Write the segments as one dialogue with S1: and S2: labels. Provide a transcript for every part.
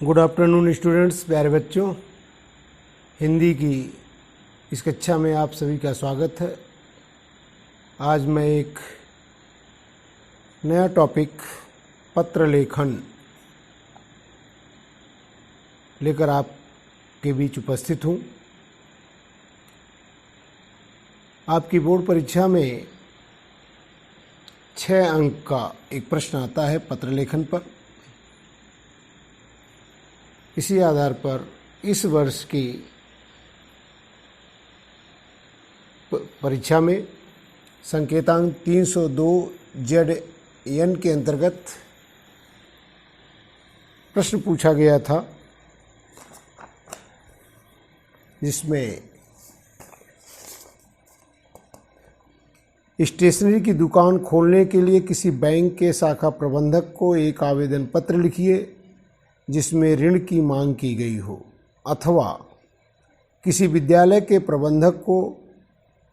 S1: Good afternoon students, प्यारे बच्चों। हिंदी की इस कक्षा में आप सभी का स्वागत है। आज मैं एक नया टॉपिक पत्र लेखन लेकर आपके बीच उपस्थित हूँ। आपकी बोर्ड परीक्षा में 6 अंक का एक प्रश्न आता है पत्र लेखन पर। इसी आधार पर इस वर्ष की परीक्षा में संकेतांक 302 ZN के अंतर्गत प्रश्न पूछा गया था, जिसमें स्टेशनरी की दुकान खोलने के लिए किसी बैंक के शाखा प्रबंधक को एक आवेदन पत्र लिखिए जिसमें ऋण की मांग की गई हो, अथवा किसी विद्यालय के प्रबंधक को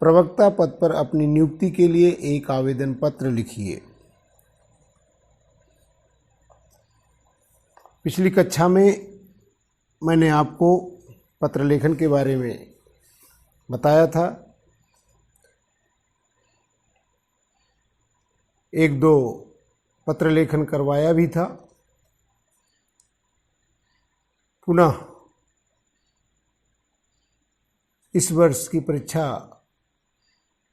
S1: प्रवक्ता पद पर अपनी नियुक्ति के लिए एक आवेदन पत्र लिखिए। पिछली कक्षा में मैंने आपको पत्र लेखन के बारे में बताया था। 1-2 पत्र लेखन करवाया भी था। पुनः इस वर्ष की परीक्षा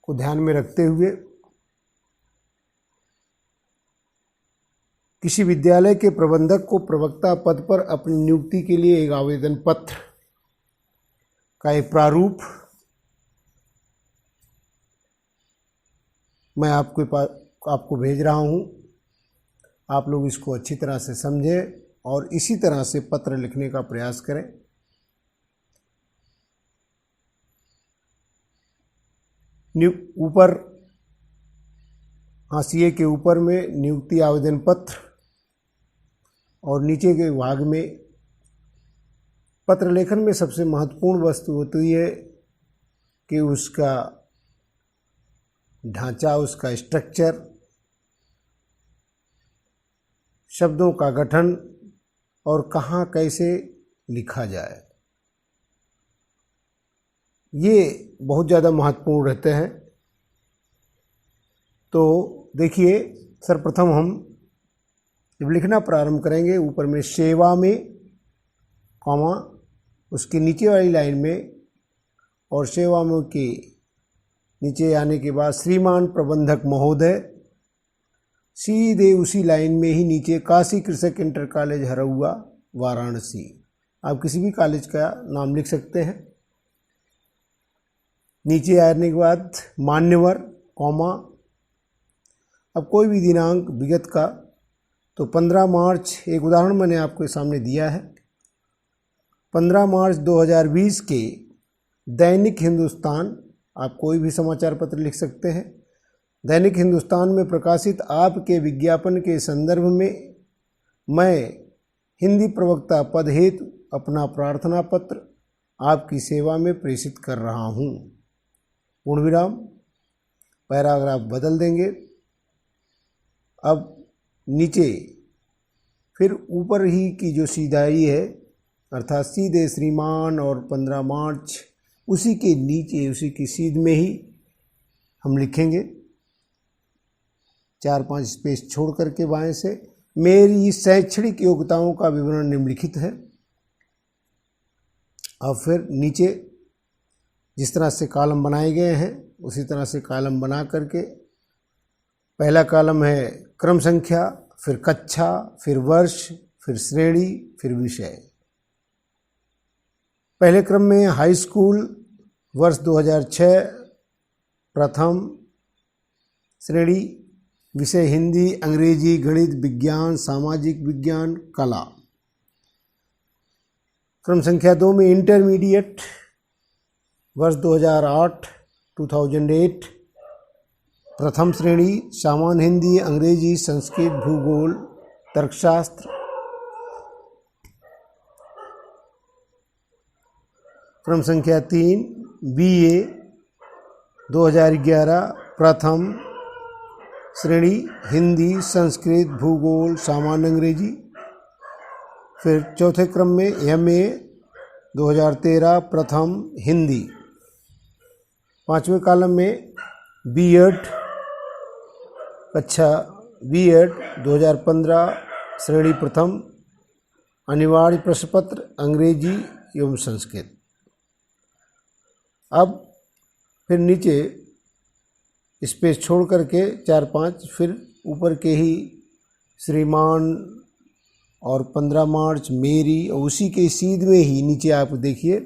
S1: को ध्यान में रखते हुए किसी विद्यालय के प्रबंधक को प्रवक्ता पद पर अपनी नियुक्ति के लिए एक आवेदन पत्र का एक प्रारूप मैं आपको भेज रहा हूं। आप लोग इसको अच्छी तरह से समझें और इसी तरह से पत्र लिखने का प्रयास करें। ऊपर हाशिए के ऊपर में नियुक्ति आवेदन पत्र और नीचे के भाग में पत्र लेखन में सबसे महत्वपूर्ण वस्तु होती है कि उसका ढांचा, उसका स्ट्रक्चर, शब्दों का गठन और कहाँ कैसे लिखा जाए, ये बहुत ज़्यादा महत्वपूर्ण रहते हैं। तो देखिए, सर्वप्रथम हम जब लिखना प्रारंभ करेंगे, ऊपर में सेवा में कॉमा, उसके नीचे वाली लाइन में और सेवा में के नीचे आने के बाद श्रीमान प्रबंधक महोदय, सीधे उसी लाइन में ही नीचे काशी कृषक इंटर कॉलेज हरहुआ वाराणसी। आप किसी भी कॉलेज का नाम लिख सकते हैं। नीचे आने के बाद मान्यवर कॉमा, अब कोई भी दिनांक विगत का, तो 15 मार्च, एक उदाहरण मैंने आपके सामने दिया है। 15 मार्च 2020 के दैनिक हिंदुस्तान, आप कोई भी समाचार पत्र लिख सकते हैं। दैनिक हिंदुस्तान में प्रकाशित आपके विज्ञापन के संदर्भ में मैं हिंदी प्रवक्ता पद हेतु अपना प्रार्थना पत्र आपकी सेवा में प्रेषित कर रहा हूँ। पूर्ण विराम, पैराग्राफ बदल देंगे। अब नीचे फिर ऊपर ही की जो सीधाई है, अर्थात सीधे श्रीमान और 15 मार्च, उसी के नीचे उसी की सीध में ही हम लिखेंगे 4-5 स्पेस छोड़ करके बाएं से। मेरी शैक्षणिक योग्यताओं का विवरण निम्नलिखित है। अब फिर नीचे जिस तरह से कॉलम बनाए गए हैं उसी तरह से कॉलम बना करके, पहला कॉलम है क्रम संख्या, फिर कक्षा, फिर वर्ष, फिर श्रेणी, फिर विषय। पहले क्रम में हाई स्कूल, वर्ष 2006, प्रथम श्रेणी, विषय हिंदी, अंग्रेजी, गणित, विज्ञान, सामाजिक विज्ञान, कला। क्रम संख्या 2 में इंटरमीडिएट, वर्ष 2008, प्रथम श्रेणी, सामान्य हिंदी, अंग्रेजी, संस्कृत, भूगोल, तर्कशास्त्र। क्रम संख्या 3 BA 2011, प्रथम श्रेणी, हिंदी, संस्कृत, भूगोल, सामान्य अंग्रेजी। फिर चौथे क्रम में MA 2013 प्रथम हिंदी। पाँचवें कॉलम में B.Ed कक्षा B.Ed 2015 श्रेणी प्रथम अनिवार्य प्रश्न पत्र अंग्रेजी एवं संस्कृत। अब फिर नीचे स्पेस छोड़ करके 4-5 फिर ऊपर के ही श्रीमान और 15 मार्च मेरी और उसी के सीध में ही नीचे आप देखिए,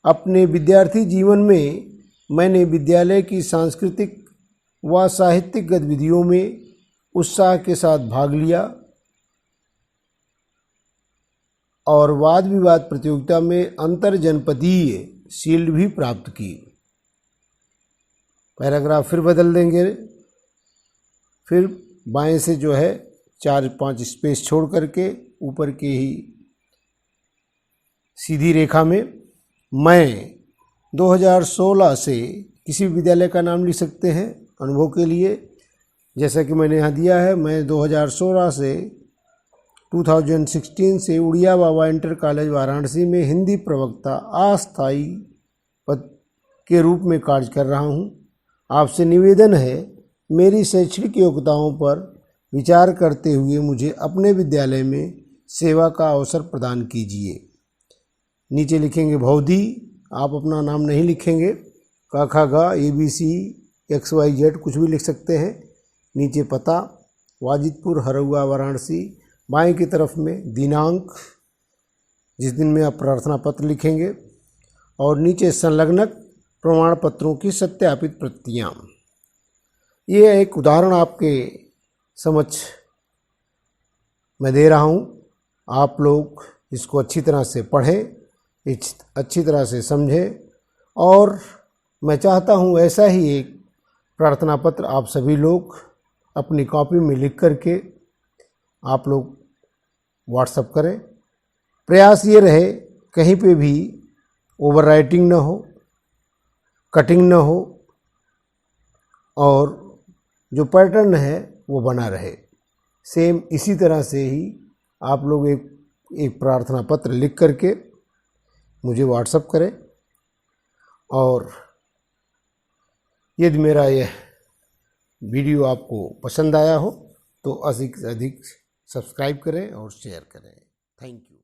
S1: अपने विद्यार्थी जीवन में मैंने विद्यालय की सांस्कृतिक व साहित्यिक गतिविधियों में उत्साह के साथ भाग लिया और वाद विवाद प्रतियोगिता में अंतर जनपदीय शील्ड भी प्राप्त की। पैराग्राफ फिर बदल देंगे, फिर बाएं से जो है 4-5 स्पेस छोड़ करके ऊपर के ही सीधी रेखा में मैं 2016 से किसी विद्यालय का नाम लिख सकते हैं अनुभव के लिए, जैसा कि मैंने यहाँ दिया है। मैं 2016 से 2016 से उड़िया बाबा इंटर कॉलेज वाराणसी में हिंदी प्रवक्ता अस्थायी पद के रूप में कार्य कर रहा हूँ। आपसे निवेदन है, मेरी शैक्षणिक योग्यताओं पर विचार करते हुए मुझे अपने विद्यालय में सेवा का अवसर प्रदान कीजिए। नीचे लिखेंगे भौधी, आप अपना नाम नहीं लिखेंगे, क ख ग ABC XYZ कुछ भी लिख सकते हैं। नीचे पता वाजिदपुर हरौआ वाराणसी। बाएं की तरफ में दिनांक जिस दिन में आप प्रार्थना पत्र लिखेंगे और नीचे संलग्नक प्रमाण पत्रों की सत्यापित प्रतियां। ये एक उदाहरण आपके समक्ष मैं दे रहा हूँ, आप लोग इसको अच्छी तरह से पढ़ें, अच्छी तरह से समझें और मैं चाहता हूँ ऐसा ही एक प्रार्थना पत्र आप सभी लोग अपनी कॉपी में लिख करके आप लोग व्हाट्सएप करें। प्रयास ये रहे कहीं पे भी ओवर राइटिंग ना हो, कटिंग ना हो और जो पैटर्न है वो बना रहे। सेम इसी तरह से ही आप लोग एक प्रार्थना पत्र लिख करके मुझे व्हाट्सएप करें और यदि मेरा यह वीडियो आपको पसंद आया हो तो अधिक से अधिक सब्सक्राइब करें और शेयर करें। Thank you.